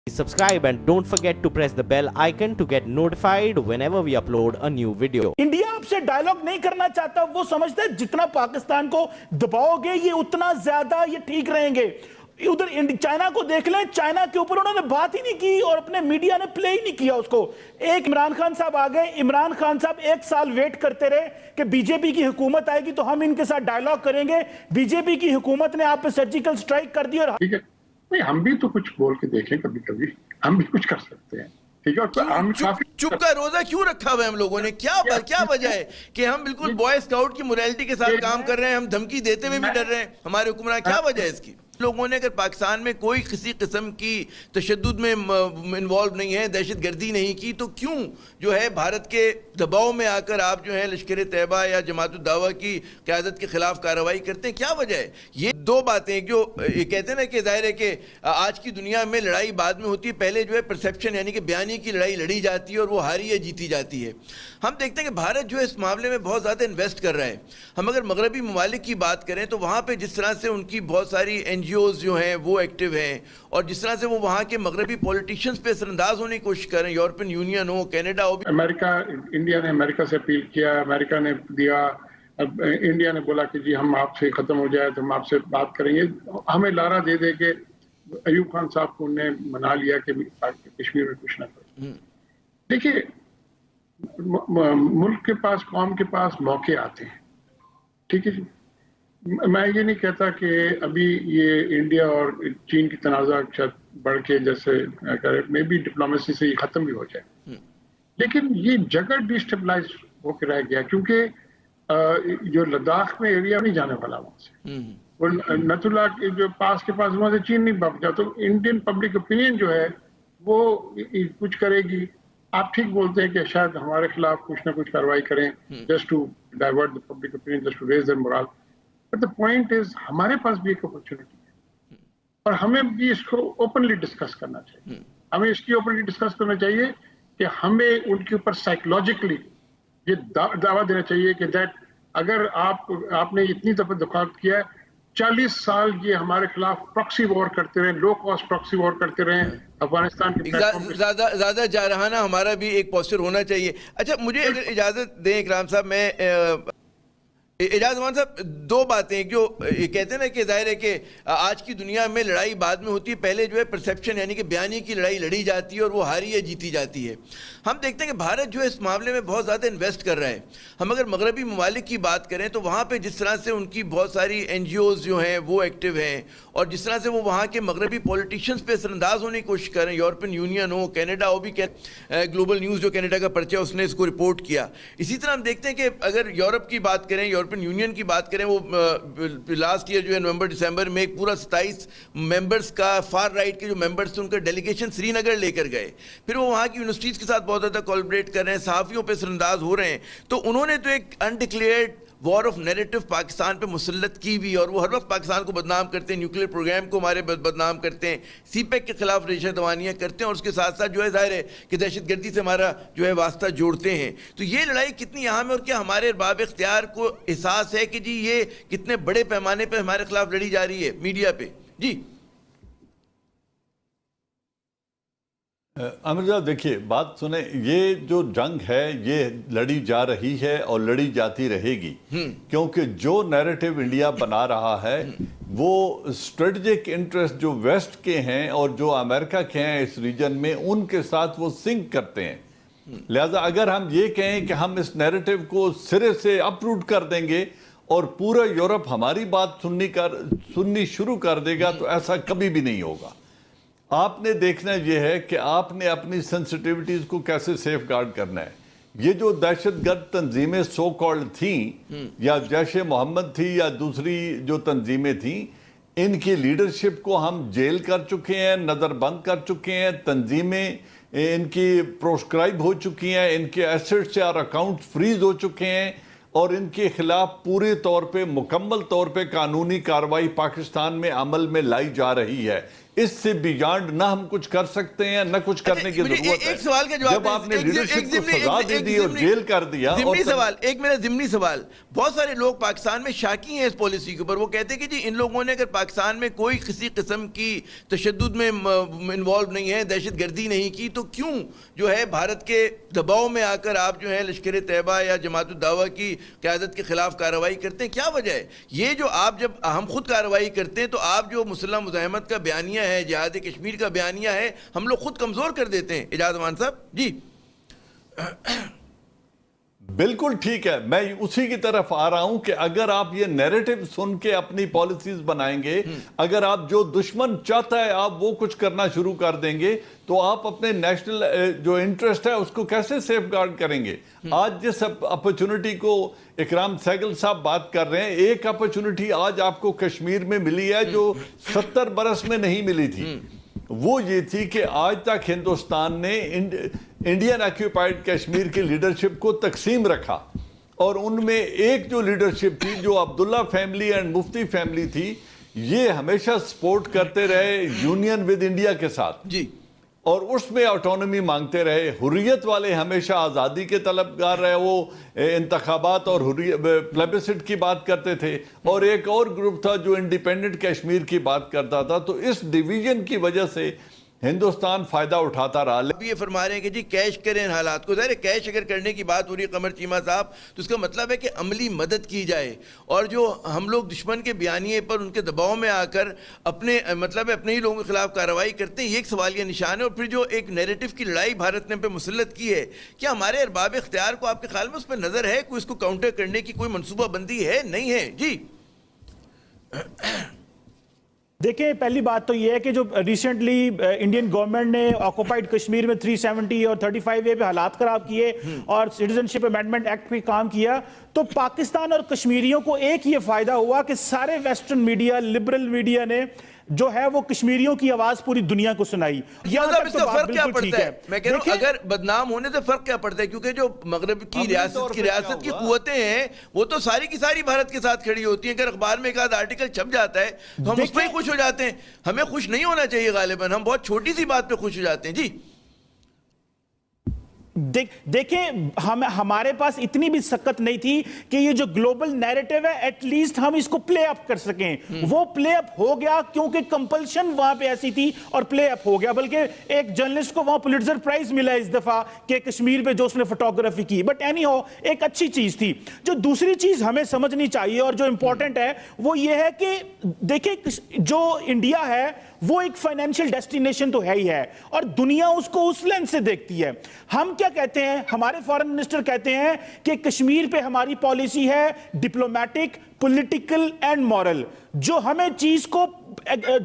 Subscribe and don't forget to press the bell icon to get notified whenever we upload a new video. India आपसे dialogue नहीं करना चाहता। वो समझता है जितना पाकिस्तान को दबाओगे ये उतना ज्यादा ये ठीक रहेंगे। उधर चाइना को देख लें, चाइना के ऊपर उन्होंने बात ही नहीं की और अपने मीडिया ने प्ले ही नहीं किया उसको। एक इमरान खान साहब आ गए, इमरान खान साहब एक साल वेट करते रहे कि बीजेपी की हुकूमत आएगी तो हम इनके साथ डायलॉग करेंगे। बीजेपी की हुकूमत ने आप पे सर्जिकल स्ट्राइक कर दी और ठीक है, नहीं हम भी तो कुछ बोल के देखें, कभी कभी हम भी कुछ कर सकते हैं। ठीक है, हम चुप का रोजा क्यों रखा हुआ है हम लोगों ने? क्या वजह है कि हम बिल्कुल बॉय स्काउट की मोरालिटी के साथ काम कर रहे हैं, हम धमकी देते हुए भी डर रहे हैं हमारे हुक्मरान? क्या वजह है इसकी? लोगों ने अगर पाकिस्तान में कोई किसी किस्म की तशद्दुद में इन्वॉल्व नहीं है, दहशत गर्दी नहीं की, तो क्यों जो है भारत के दबाव में आकर आप जो है लश्कर तैयबा या जमात दावा की क़यादत के खिलाफ कार्रवाई करते हैं? क्या वजह है? ये दो बातें जो ये कहते हैं ना कि ज़ाहिर है कि आज की दुनिया में लड़ाई बाद में होती है, पहले जो है परसेप्शन यानी कि बयानी की लड़ाई लड़ी जाती है और वो हारी या जीती जाती है। हम देखते हैं कि भारत जो है इस मामले में बहुत ज़्यादा इन्वेस्ट कर रहा है। हम अगर मगरबी ममालिक की बात करें तो वहाँ पर जिस तरह से उनकी बहुत सारी NGOs जो हैं वो एक्टिव हैं और जिस तरह से वो वहाँ के मगरबी पॉलिटिशियंस पे असरअंदाज होने की कोशिश कर रहे हैं, यूरोपियन यूनियन हो, कनाडा हो, अमेरिका, इंडिया ने अमेरिका से अपील किया, अमेरिका ने दिया, अब इंडिया ने बोला कि जी हम आपसे खत्म हो जाए तो हम आपसे बात करेंगे। हमें लारा दे दे के अयूब खान साहब को उन्हें मना लिया कि कश्मीर में कुछ ना करो। देखिए, मुल्क के पास, कौम के पास मौके आते हैं। ठीक है जी, मैं ये नहीं कहता कि अभी ये इंडिया और चीन की तनाज़ा बढ़ के जैसे मे बी डिप्लोमेसी से ये खत्म भी हो जाए, लेकिन ये जगह डिस्टेबलाइज होकर रह गया क्योंकि जो लद्दाख में एरिया नहीं जाने वाला वहां से, वो नथुला के जो पास के पास वहां से चीन नहीं भाग जाता, तो इंडियन पब्लिक ओपिनियन जो है वो कुछ करेगी। आप ठीक बोलते हैं कि शायद हमारे खिलाफ कुछ ना कुछ कार्रवाई करें just to divert the public opinion, just to raise their moral. But the point is हमारे पास भी एक अपॉर्चुनिटी है और हमें भी इसको ओपनली डिस्कस करना चाहिए। हमें इसकी ओपनली डिस्कस करना चाहिए कि हमें उनके ऊपर साइकोलॉजिकली ये दावा देना चाहिए कि दैट अगर आपने इतनी दफा दखल किया है, 40 साल ये हमारे खिलाफ प्रॉक्सी वॉर करते रहे, लो कॉस्ट प्रॉक्सी वॉर करते रहे अफगानिस्तान के प्लेटफॉर्म पे। ज्यादा जारहाना हमारा भी एक पोस्चर होना चाहिए। अच्छा, मुझे अगर इजाजत दें इकराम साहब, मैं एजाज मान साहब, दो बातें जो ये कहते हैं ना कि ज़ाहिर है कि आज की दुनिया में लड़ाई बाद में होती है, पहले जो है परसेप्शन यानी कि बयानी की लड़ाई लड़ी जाती है और वो हारी या जीती जाती है। हम देखते हैं कि भारत जो है इस मामले में बहुत ज़्यादा इन्वेस्ट कर रहा है। हम अगर मगरबी ममालिक की बात करें तो वहाँ पर जिस तरह से उनकी बहुत सारी NGOs जो हैं वो एक्टिव हैं और जिस तरह से वो वहाँ के मगरबी पॉलिटिशियंस पे असरअंदाज होने की कोशिश कर रहे हैं, यूरोपियन यूनियन हो, कनाडा हो, भी ग्लोबल न्यूज़ जो कनाडा का पर्चा उसने इसको रिपोर्ट किया। इसी तरह हम देखते हैं कि अगर यूरोप की बात करें, यूरोपियन यूनियन की बात करें, वो लास्ट ईयर जो है नवंबर दिसंबर में एक पूरा 27 मेंबर्स का फार राइट के जो मेंबर्स थे उनका डेलीगेशन श्रीनगर लेकर गए। फिर वो वहाँ की यूनिवर्सिटीज़ के साथ बहुत ज़्यादा कोलैबोरेट कर रहे हैं, सहाफ़ियों पे असरअंदाज हो रहे हैं। तो उन्होंने तो एक undeclared war of narrative Pakistan पे मुसल्लत की भी, और वो हर वक्त पाकिस्तान को बदनाम करते हैं, न्यूक्लियर प्रोग्राम को हमारे बदनाम करते हैं, CPEC के खिलाफ रेशा दवानियाँ करते हैं और उसके साथ साथ जो है ज़ाहिर है कि दहशतगर्दी से हमारा जो है वास्ता जोड़ते हैं। तो ये लड़ाई कितनी अहम है और क्या हमारे अरबाब इख्तियार को एहसास है कि जी ये कितने बड़े पैमाने पर हमारे खिलाफ लड़ी जा रही है मीडिया पे? जी अमृता, देखिए बात सुने, ये जो जंग है ये लड़ी जा रही है और लड़ी जाती रहेगी क्योंकि जो नैरेटिव इंडिया बना रहा है वो स्ट्रेटजिक इंटरेस्ट जो वेस्ट के हैं और जो अमेरिका के हैं इस रीजन में, उनके साथ वो सिंक करते हैं। लिहाजा अगर हम ये कहें कि हम इस नैरेटिव को सिरे से अपरूट कर देंगे और पूरा यूरोप हमारी बात सुननी शुरू कर देगा तो ऐसा कभी भी नहीं होगा। आपने देखना यह है कि आपने अपनी सेंसिटिविटीज को कैसे सेफ गार्ड करना है। ये जो दहशतगर्द तंजीमें सो कॉल्ड थी या जैश मोहम्मद थी या दूसरी जो तंजीमें थी, इनकी लीडरशिप को हम जेल कर चुके हैं, नज़रबंद कर चुके हैं, तंजीमें इनकी प्रोस्क्राइब हो चुकी हैं, इनके एसेट्स और अकाउंट फ्रीज हो चुके हैं और इनके खिलाफ पूरे तौर पे मुकम्मल तौर पे कानूनी कार्रवाई पाकिस्तान में अमल में लाई जा रही है। اس سے بیانڈ نہ ہم کچھ کر سکتے ہیں نہ کچھ کرنے کی ضرورت ہے. ایک سوال کا جواب جب آپ نے لیڈرشپ کو سزا دے دی اور جیل کر دیا. ضمنی سوال, ایک میرا ضمنی سوال, بہت سارے لوگ پاکستان میں شاکی ہیں اس پالیسی کے اوپر. وہ کہتے ہیں کہ جی ان لوگوں نے اگر پاکستان میں کوئی کسی قسم کی تشدد میں انوالو نہیں ہے, دہشت گردی نہیں کی, تو کیوں جو ہے بھارت کے دباؤ میں آ کر آپ جو ہے لشکر طیبہ یا جماعت الدعوہ کی قیادت کے خلاف کارروائی کرتے ہیں؟ کیا وجہ ہے یہ جو آپ جب ہم خود کارروائی کرتے ہیں تو آپ جو مسلح مزاحمت کا بیانیہ ہے, جہاد کشمیر کا بیانیہ ہے, ہم لوگ خود کمزور کر دیتے ہیں؟ اجاز امان صاحب جی. بالکل ٹھیک ہے, میں اسی کی طرف آ رہا ہوں کہ اگر آپ یہ نیریٹو سن کے اپنی پالیسیز بنائیں گے, اگر آپ جو دشمن چاہتا ہے آپ وہ کچھ کرنا شروع کر دیں گے, تو آپ اپنے نیشنل جو انٹرسٹ ہے اس کو کیسے سیف گارڈ کریں گے؟ آج جس اپرچونٹی کو اکرام سہگل صاحب بات کر رہے ہیں, ایک اپرچونٹی آج آپ کو کشمیر میں ملی ہے جو 70 برس میں نہیں ملی تھی. وہ یہ تھی کہ آج تک ہندوستان نے انڈین آکیوپائڈ کشمیر کی لیڈرشپ کو تقسیم رکھا, اور ان میں ایک جو لیڈرشپ تھی جو عبداللہ فیملی اینڈ مفتی فیملی تھی, یہ ہمیشہ سپورٹ کرتے رہے یونین ود انڈیا کے ساتھ جی, اور اس میں آٹونومی مانگتے رہے. حریت والے ہمیشہ آزادی کے طلبگار رہے, وہ انتخابات اور پلیبسٹ کی بات کرتے تھے, اور ایک اور گروپ تھا جو انڈیپینڈنٹ کشمیر کی بات کرتا تھا. تو اس ڈیویژن کی وجہ سے ہندوستان فائدہ اٹھاتا رہا. اب یہ فرما رہے ہیں کہ جی کیش کریں ان حالات کو. ظاہر ہے کیش اگر کرنے کی بات ہو رہی ہے قمر چیمہ صاحب, تو اس کا مطلب ہے کہ عملی مدد کی جائے, اور جو ہم لوگ دشمن کے بیانیے پر ان کے دباؤ میں آ کر اپنے مطلب اپنے ہی لوگوں کے خلاف کارروائی کرتے ہیں, یہ ایک سوالیہ نشان ہے. اور پھر جو ایک نیریٹو کی لڑائی بھارت نے پہ مسلط کی ہے, کیا ہمارے ارباب اختیار کو آپ کے خیال میں اس پہ نظر ہے, کوئی اس کو کاؤنٹر کرنے کی کوئی منصوبہ بندی ہے, نہیں ہے جی؟ دیکھیں, پہلی بات تو یہ ہے کہ جو ریسنٹلی انڈین گورنمنٹ نے آکوپائڈ کشمیر میں 370 اور 35A پہ حالات خراب کیے اور سٹیزنشپ امینڈمنٹ ایکٹ پہ کام کیا, تو پاکستان اور کشمیریوں کو ایک یہ فائدہ ہوا کہ سارے ویسٹرن میڈیا, لبرل میڈیا نے جو ہے وہ کشمیریوں کی آواز پوری دنیا کو سنائی. اس کا فرق کیا پڑتا ہے؟ میں کہہ رہا ہوں اگر بدنام ہونے سے فرق کیا پڑتا ہے, کیونکہ جو مغرب کی ریاست کی قوتیں ہیں وہ تو ساری کی ساری بھارت کے ساتھ کھڑی ہوتی ہیں. اگر اخبار میں ایک آدھ آرٹیکل چھپ جاتا ہے تو ہم اس پہ ہی خوش ہو جاتے ہیں. ہمیں خوش نہیں ہونا چاہیے غالباً, ہم بہت چھوٹی سی بات پہ خوش ہو جاتے ہیں جی. دیکھیں, ہمارے پاس اتنی بھی سکت نہیں تھی کہ یہ جو گلوبل نیریٹو ہے ایٹ لیسٹ ہم اس کو پلے اپ کر سکیں. وہ پلے اپ ہو گیا کیونکہ کمپلشن وہاں پہ ایسی تھی اور پلے اپ ہو گیا. بلکہ ایک جرنلسٹ کو وہاں پولیٹزر پرائز ملا اس دفعہ کہ کشمیر پہ جو اس نے فوٹوگرافی کی. بٹ اینی ہو, ایک اچھی چیز تھی. جو دوسری چیز ہمیں سمجھنی چاہیے اور جو امپورٹنٹ ہے وہ یہ ہے کہ دیکھیں, جو انڈیا ہے وہ ایک فائنینشیل ڈیسٹینیشن تو ہے ہی ہے, اور دنیا اس کو اس لینس سے دیکھتی ہے. ہم کیا کہتے ہیں, ہمارے فارن منسٹر کہتے ہیں کہ کشمیر پہ ہماری پالیسی ہے ڈپلومیٹک, پولیٹیکل اینڈ مورل. جو ہمیں چیز کو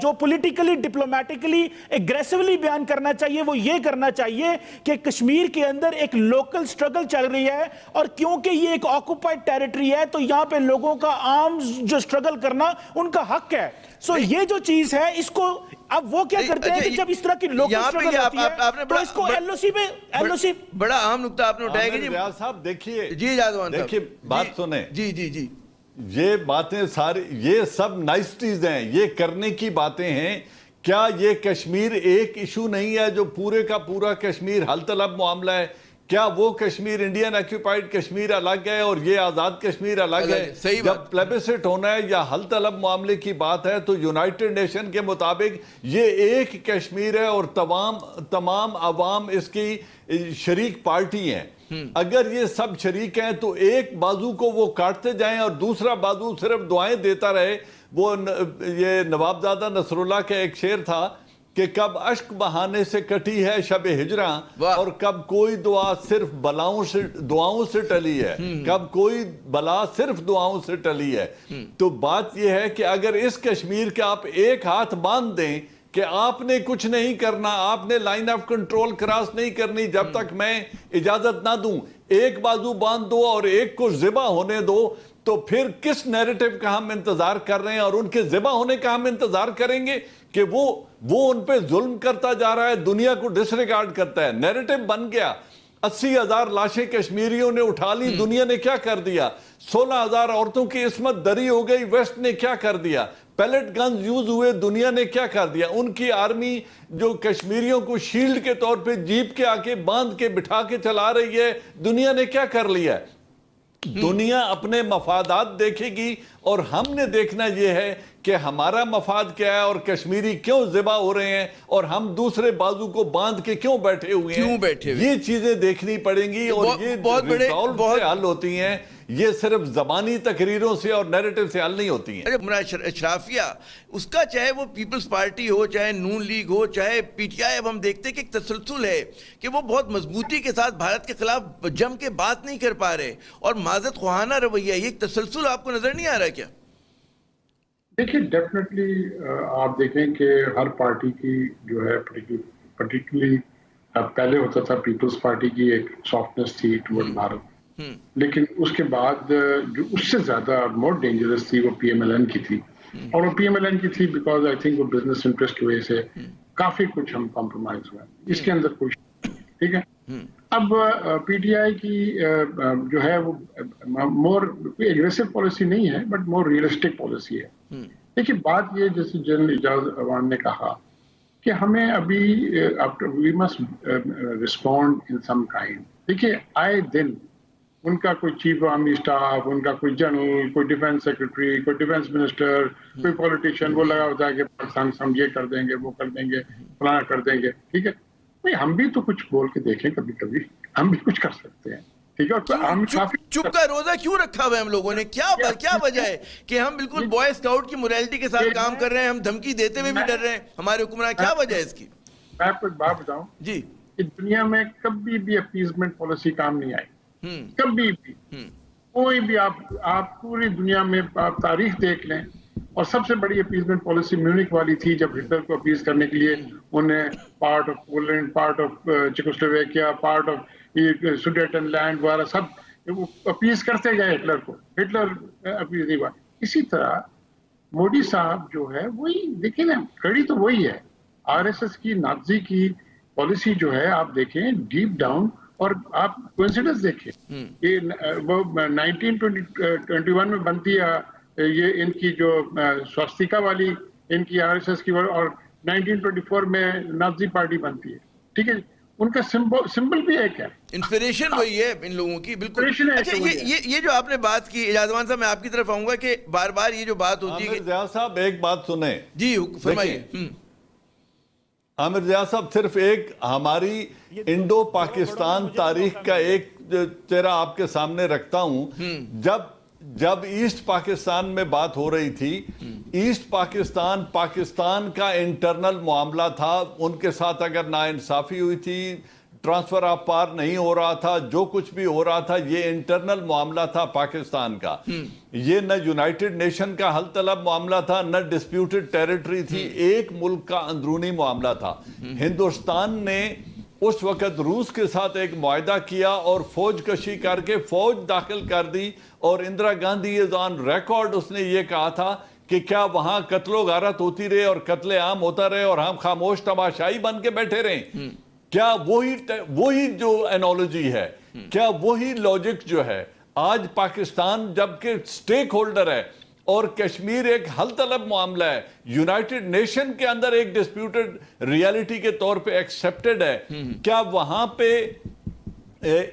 جو پولیٹیکلی ڈپلومیٹکلی ایگریسولی بیان کرنا چاہیے وہ یہ کرنا چاہیے کہ کشمیر کے اندر ایک لوکل سٹرگل چل رہی ہے, اور کیونکہ یہ ایک آکوپائڈ ٹیریٹری ہے تو یہاں پہ لوگوں کا عام جو سٹرگل کرنا ان کا حق ہے. سو یہ جو چیز ہے اس کو اب وہ کیا کرتے ہیں کہ جب اس طرح کی لوکل سٹرگل ہوتی ہے تو اس کو ایل او سی بڑا اہم نقطہ آپ نے اٹھایا کہ ریاض صاحب دیکھیے, جی دیکھیے بات سنیں, جی جی جی, یہ باتیں ساری یہ سب نائسٹیز ہیں, یہ کرنے کی باتیں ہیں. کیا یہ کشمیر ایک ایشو نہیں ہے جو پورے کا پورا کشمیر حل طلب معاملہ ہے؟ کیا وہ کشمیر انڈین آکیوپائڈ کشمیر الگ ہے اور یہ آزاد کشمیر الگ ہے؟ جب پلیبسٹ ہونا ہے یا حل طلب معاملے کی بات ہے تو یونائٹڈ نیشن کے مطابق یہ ایک کشمیر ہے اور تمام عوام اس کی شریک پارٹی ہیں. اگر یہ سب شریک ہیں تو ایک بازو کو وہ کاٹتے جائیں اور دوسرا بازو صرف دعائیں دیتا رہے. وہ یہ نوابزادہ نصر اللہ کا ایک شعر تھا کہ کب اشک بہانے سے کٹی ہے شب ہجراں, اور کب کوئی دعا صرف دعاؤں سے ٹلی ہے, کب کوئی بلا صرف دعاؤں سے ٹلی ہے. تو بات یہ ہے کہ اگر اس کشمیر کے آپ ایک ہاتھ باندھ دیں کہ آپ نے کچھ نہیں کرنا, آپ نے لائن آف کنٹرول کراس نہیں کرنی جب تک میں اجازت نہ دوں, ایک بازو باندھ دو اور ایک کو ذبح ہونے دو, تو پھر کس نیریٹو کا ہم انتظار کر رہے ہیں؟ اور ان کے ذبح ہونے کا ہم انتظار کریں گے کہ وہ ان پہ ظلم کرتا جا رہا ہے, دنیا کو ڈس ریگارڈ کرتا ہے. نیریٹو بن گیا, 80,000 लाशें कश्मीरियों ने उठा ली, दुनिया ने क्या कर दिया? 16,000 औरतों की इस्मत दरी हो गई, वेस्ट ने क्या कर दिया? पैलेट गन्स यूज हुए, दुनिया ने क्या कर दिया? उनकी आर्मी जो कश्मीरियों को शील्ड के तौर पे जीप के आके बांध के बिठा के चला रही है, दुनिया ने क्या कर लिया है? दुनिया अपने मफादात देखेगी और हमने देखना यह है कि हमारा मफाद क्या है और कश्मीरी क्यों ज़िबा हो रहे हैं और हम दूसरे बाजू को बांध के क्यों बैठे हुए हैं। ये चीजें देखनी पड़ेंगी और ये बहुत बड़े हल होती हैं, ये सिर्फ ज़बानी तकरीरों से और नैरेटिव से हल नहीं होती हैं। अशराफिया उसका चाहे वो पीपल्स पार्टी हो, चाहे नून लीग हो, चाहे पीटीआई, अब हम देखते हैं कि एक तसलसल है कि वो बहुत मजबूती के साथ भारत के खिलाफ जम के बात नहीं कर पा रहे और माजत ख्वाहाना रवैया, ये एक तसलसल आपको नजर नहीं आ रहा क्या? देखिए, डेफिनेटली आप देखें कि हर पार्टी की जो है पर्टिकुलरली पहले होता था पीपल्स पार्टी की एक सॉफ्टनेस थी टुवर्ड भारत, लेकिन उसके बाद जो उससे ज्यादा मोर डेंजरस थी वो पीएमएलएन की थी। और वो पीएमएलएन की थी बिकॉज आई थिंक वो बिजनेस इंटरेस्ट की वजह से काफी कुछ हम कॉम्प्रोमाइज हुए, इसके अंदर कुछ ठीक है। अब पीटीआई की जो है वो मोर एग्रेसिव पॉलिसी नहीं है बट मोर रियलिस्टिक पॉलिसी है। देखिए, बात ये जैसे जनरल एजाज अवान ने कहा कि हमें अभी we must respond in some kind. देखिए, आए दिन उनका कोई चीफ आर्मी स्टाफ, उनका कोई जनरल, कोई डिफेंस सेक्रेटरी, कोई डिफेंस मिनिस्टर, कोई पॉलिटिशियन वो लगा होता है कि पाकिस्तान हम ये कर देंगे, वो कर देंगे, फलाना कर देंगे। ठीक है, भाई हम भी तो कुछ बोल के देखें, कभी कभी हम भी कुछ कर सकते हैं। ठीक है, हम चुप का रोजा क्यों रखा हुआ है हम लोगों ने? क्या वजह है कि हम बिल्कुल बॉय स्काउट की मोरालिटी के साथ काम कर रहे हैं, हम धमकी देते हुए भी डर रहे हैं हमारे हुक्मरान? क्या वजह है इसकी? मैं आपको एक बात बताऊं जी, इस दुनिया में कभी भी अपीजमेंट पॉलिसी काम नहीं आई, कभी भी। कोई भी आप पूरी दुनिया में आप तारीख देख लें, और सबसे बड़ी अपीजमेंट पॉलिसी म्यूनिक वाली थी, जब हिटलर को अपीज करने के लिए उन्हें part of Poland, part of Czechoslovakia, part of Sudetenland वगैरह सब अपीज करते गए हिटलर को, हिटलर अपीज नहीं हुआ। इसी तरह मोदी साहब जो है वही, देखिए ना, कड़ी तो वही है। आरएसएस की, नाज़ी की पॉलिसी जो है आप देखें डीप डाउन, और आप कोइंसिडेंस देखिए, ये वो 1921 में बनती है ये इनकी जो स्वास्तिका वाली इनकी आरएसएस की, और 1924 में नाज़ी पार्टी बनती है। ठीक है, उनका सिंबल भी एक है, इंस्पिरेशन वही है इन लोगों की, बिल्कुल। अच्छा, ये जो आपने बात की एजाजवान साहब, मैं आपकी तरफ आऊंगा कि बार बार ये जो बात होती है। आमिर ज़िया साहब एक बात सुने जी, फरमाइए। आमिर ज़िया साहब, सिर्फ एक हमारी इंडो पाकिस्तान तारीख का एक चेहरा आपके सामने रखता हूं। जब ईस्ट पाकिस्तान में बात हो रही थी, ईस्ट पाकिस्तान का इंटरनल मामला था, उनके साथ अगर नाइंसाफी हुई थी, ट्रांसफर ऑफ पावर नहीं हो रहा था, जो कुछ भी हो रहा था, ये इंटरनल मामला था पाकिस्तान का। ये न यूनाइटेड नेशन का हल तलब मामला था, न डिस्प्यूटेड टेरिटरी थी, एक मुल्क का अंदरूनी मामला था। हिंदुस्तान ने उस वक्त रूस के साथ एक मुआहदा किया और फौज कशी करके फौज दाखिल कर दी, और Indira Gandhi is on record, उसने ये कहा था कि क्या वहां कत्लो गारत होती रहे और कत्ले आम होता रहे और हम खामोश तमाशाई बन के बैठे रहे? क्या वही जो एनोलॉजी है, क्या वही लॉजिक जो है आज पाकिस्तान जबकि स्टेक होल्डर है और कश्मीर एक हल तलब मामला है, यूनाइटेड नेशन के अंदर एक डिस्प्यूटेड रियलिटी के तौर पे एक्सेप्टेड है, क्या वहां पे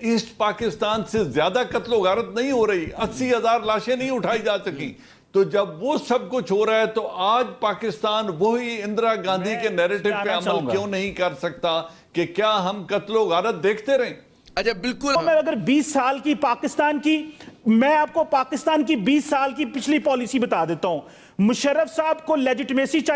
ईस्ट पाकिस्तान से ज्यादा कत्लो गारत नहीं हो रही? 80,000 लाशें नहीं उठाई जा सकी? तो जब वो सब कुछ हो रहा है तो आज पाकिस्तान वही इंदिरा गांधी के नैरेटिव पे अमल क्यों नहीं कर सकता कि क्या हम कत्लो गारत देखते रहें? अच्छा, बिल्कुल। मैं अगर 20 साल की पाकिस्तान की, मैं आपको पाकिस्तान की 20 साल की पिछली पॉलिसी बता देता हूं। मुशर्रफ साहब को लेजिटिमेसी चाहिए।